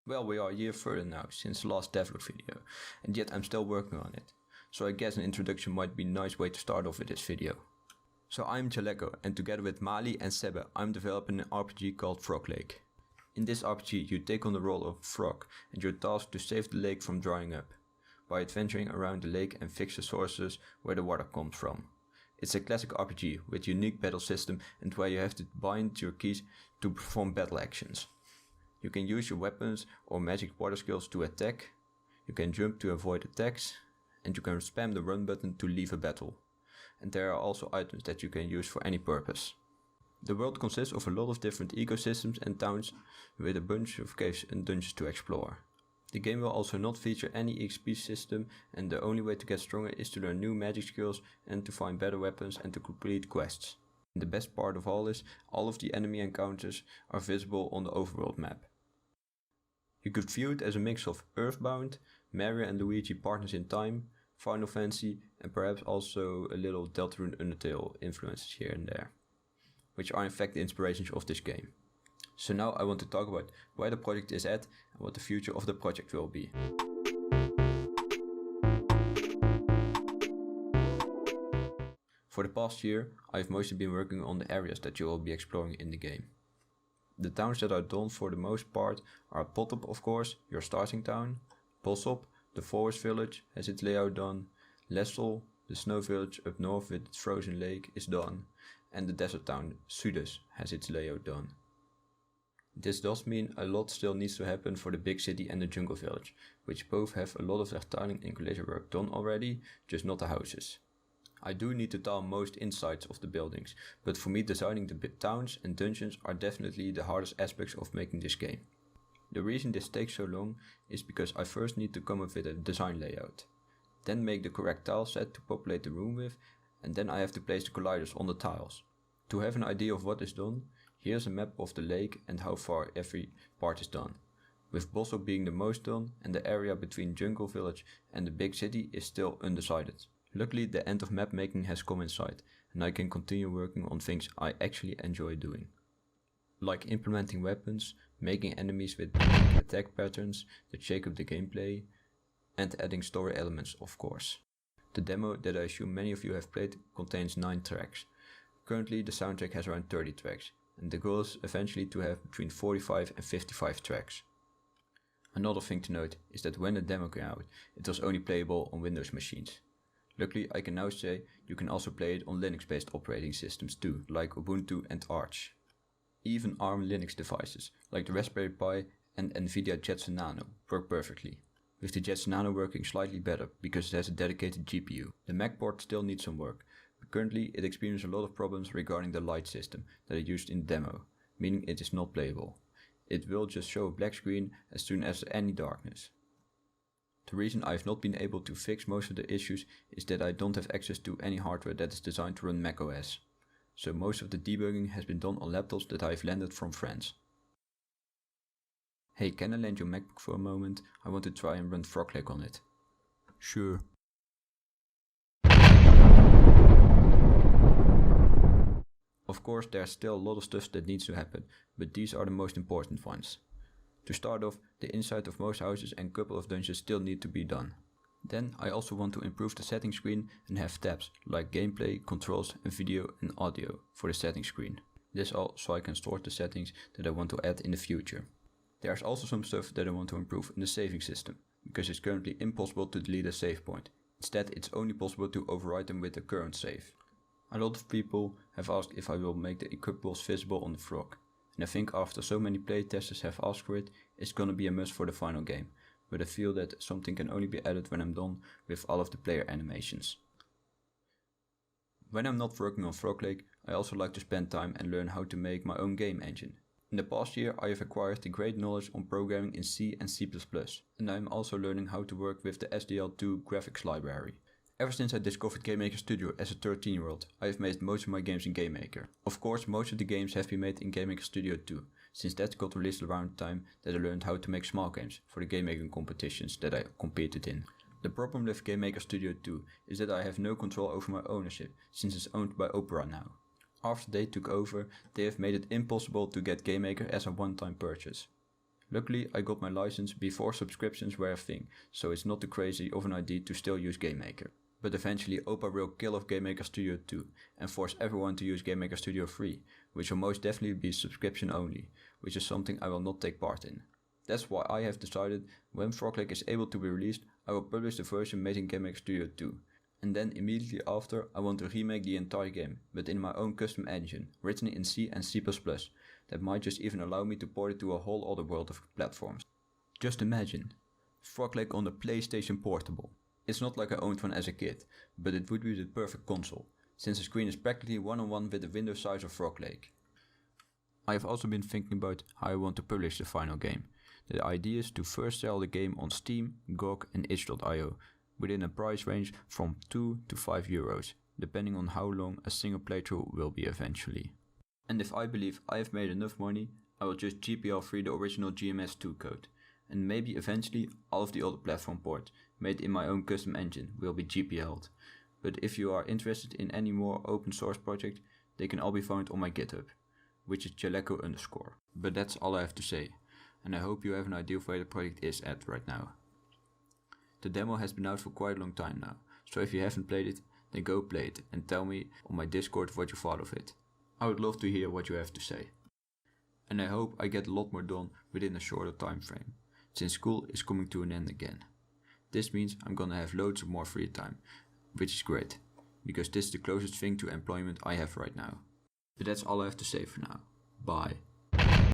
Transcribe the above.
Well, we are a year further now since the last devlog video, and yet I'm still working on it. So I guess an introduction might be a nice way to start off with this video. So I'm Jaleko, and together with Maahlie and Sebbe I'm developing an RPG called FrogLake. In this RPG you take on the role of a frog and you're tasked to save the lake from drying up, by adventuring around the lake and fix the sources where the water comes from. It's a classic RPG with a unique battle system and where you have to bind your keys to perform battle actions. You can use your weapons or magic water skills to attack, you can jump to avoid attacks, and you can spam the run button to leave a battle. And there are also items that you can use for any purpose. The world consists of a lot of different ecosystems and towns with a bunch of caves and dungeons to explore. The game will also not feature any XP system, and the only way to get stronger is to learn new magic skills and to find better weapons and to complete quests. And the best part of all is, all of the enemy encounters are visible on the overworld map. You could view it as a mix of Earthbound, Mario and Luigi Partners in Time, Final Fantasy, and perhaps also a little Deltarune Undertale influences here and there, which are in fact the inspirations of this game. So now I want to talk about where the project is at and what the future of the project will be. For the past year I've mostly been working on the areas that you will be exploring in the game. The towns that are done for the most part are Potop, of course, your starting town, Bossop, the forest village, has its layout done, Lessel, the snow village up north with its frozen lake, is done, and the desert town, Sudes, has its layout done. This does mean a lot still needs to happen for the big city and the jungle village, which both have a lot of their tiling and glacier work done already, just not the houses. I do need to tile most insides of the buildings, but for me designing the towns and dungeons are definitely the hardest aspects of making this game. The reason this takes so long is because I first need to come up with a design layout, then make the correct tile set to populate the room with, and then I have to place the colliders on the tiles. To have an idea of what is done, here's a map of the lake and how far every part is done, with Bosso being the most done and the area between Jungle Village and the big city is still undecided. Luckily the end of map making has come in sight and I can continue working on things I actually enjoy doing. Like implementing weapons, making enemies with attack patterns that shake up the gameplay, and adding story elements of course. The demo that I assume many of you have played contains 9 tracks. Currently the soundtrack has around 30 tracks, and the goal is eventually to have between 45 and 55 tracks. Another thing to note is that when the demo came out, it was only playable on Windows machines. Luckily I can now say you can also play it on Linux based operating systems too, like Ubuntu and Arch. Even ARM Linux devices, like the Raspberry Pi and Nvidia Jetson Nano, work perfectly, with the Jetson Nano working slightly better because it has a dedicated GPU. The Mac port still needs some work, but currently it experiences a lot of problems regarding the light system that I used in the demo, meaning it is not playable. It will just show a black screen as soon as any darkness. The reason I have not been able to fix most of the issues is that I don't have access to any hardware that is designed to run macOS. So most of the debugging has been done on laptops that I have lended from friends. Hey, can I lend your MacBook for a moment? I want to try and run FrogLake on it. Sure. Of course there's still a lot of stuff that needs to happen, but these are the most important ones. To start off, the inside of most houses and couple of dungeons still need to be done. Then I also want to improve the settings screen and have tabs like gameplay, controls and video and audio for the settings screen. This all so I can store the settings that I want to add in the future. There's also some stuff that I want to improve in the saving system, because it's currently impossible to delete a save point. Instead it's only possible to override them with the current save. A lot of people have asked if I will make the equipables visible on the frog, and I think after so many playtesters have asked for it, it's gonna be a must for the final game, but I feel that something can only be added when I'm done with all of the player animations. When I'm not working on FrogLake, I also like to spend time and learn how to make my own game engine. In the past year I have acquired a great knowledge on programming in C and C++, and I am also learning how to work with the SDL2 graphics library. Ever since I discovered GameMaker Studio as a 13-year-old, I have made most of my games in GameMaker. Of course, most of the games have been made in GameMaker Studio 2, since that got released around the time that I learned how to make small games for the game making competitions that I competed in. The problem with GameMaker Studio 2 is that I have no control over my ownership, since it's owned by Opera now. After they took over, they have made it impossible to get GameMaker as a one-time purchase. Luckily, I got my license before subscriptions were a thing, so it's not too crazy of an idea to still use GameMaker. But eventually Oppa will kill off GameMaker Studio 2 and force everyone to use GameMaker Studio 3, which will most definitely be subscription only, which is something I will not take part in. That's why I have decided when FrogLake is able to be released, I will publish the version made in GameMaker Studio 2. And then immediately after, I want to remake the entire game, but in my own custom engine, written in C and C++, that might just even allow me to port it to a whole other world of platforms. Just imagine, FrogLake on the PlayStation Portable. It's not like I owned one as a kid, but it would be the perfect console, since the screen is practically one-on-one with the window size of FrogLake. I have also been thinking about how I want to publish the final game. The idea is to first sell the game on Steam, GOG and itch.io, within a price range from 2 to 5 euros, depending on how long a single playthrough will be eventually. And if I believe I have made enough money, I will just GPL free the original GMS2 code, and maybe eventually all of the other platform ports made in my own custom engine will be GPL'd. But if you are interested in any more open source project, they can all be found on my GitHub, which is _. But that's all I have to say, and I hope you have an idea of where the project is at right now. The demo has been out for quite a long time now, so if you haven't played it, then go play it and tell me on my Discord what you thought of it. I would love to hear what you have to say. And I hope I get a lot more done within a shorter time frame, since school is coming to an end again. This means I'm gonna have loads of more free time, which is great, because this is the closest thing to employment I have right now. But that's all I have to say for now. Bye.